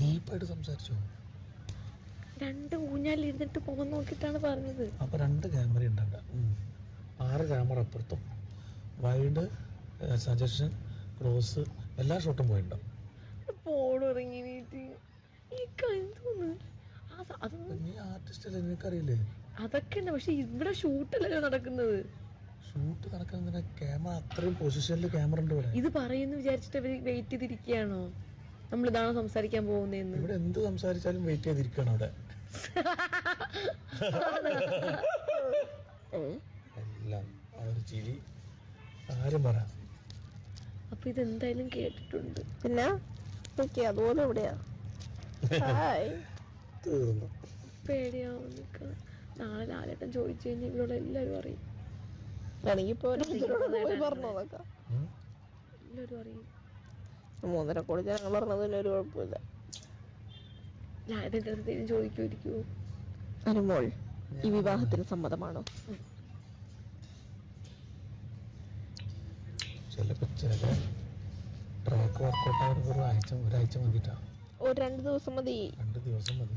ഡീപ്പായിട്ട് സംസാരിച്ചോ? 2 ഊഞ്ഞാലിരുന്നിട്ട് പോകാൻ നോക്കിട്ടാണ് പറഞ്ഞത്. അപ്പൊ 2 ക്യാമറ ഉണ്ടണ്ട, 6 ക്യാമറ അപ്പുറത്തും, വൈഡ്, സജഷൻ, ക്രോസ്, എല്ലാ ഷോട്ടും പോയിട്ടുണ്ടാവും. പോടിറങ്ങിട്ട് നീ ആർട്ടിസ്റ്റ് അല്ലേ, നിനക്കറിയില്ലേ? അതൊക്കെ ഉണ്ട്, പക്ഷെ ഇവിടെ ഷൂട്ടല്ലല്ലോ നടക്കുന്നത്. ഷൂട്ട് നടക്കുന്ന ക്യാമറ അത്രയും പൊസിഷനിൽ ക്യാമറ ഉണ്ട് ഇവിടെ. ഇത് പറയുന്നു വിചാരിച്ചിട്ട് അവര് വെയിറ്റ് ചെയ്തിരിക്കുകയാണോ നമ്മളിതാണോ സംസാരിക്കാൻ പോകുന്നതെന്ന്? ഇവിടെ എന്ത് സംസാരിച്ചാലും വെയിറ്റ് ചെയ്തിരിക്കണം അവിടെ. എല്ലാം അവർ ചിരി ആരും പറ. അപ്പൊ ഇതെന്തായാലും കേട്ടിട്ടുണ്ട്. പിന്നെ അതുപോലെ എവിടെയാ തീർന്നു. പേടിയാവും. നാളെ ലാലേട്ടൻ ചോദിച്ചു കഴിഞ്ഞാൽ ഇവിടെ എല്ലാവരും അറിയും. വേണമെങ്കിൽ പോയി പറഞ്ഞോന്നൊക്കെ എല്ലാവരും അറിയും. 3.5 കോടി ജനങ്ങൾ പറഞ്ഞതിന് ഒരു കുഴപ്പമില്ല. ലാലേട്ടൻ്റെ അടുത്ത് ചോദിക്കുമായിരിക്കുമോ, അനുമോൾ ഈ വിവാഹത്തിന് സമ്മതമാണോ? ചിലപ്പോ ചില ട്രാക്ക് വർക്കൗട്ട് ആയിട്ട് ഒരാഴ്ച മതിട്ടാ. 2 ദിവസം മതി. 2 ദിവസം മതി.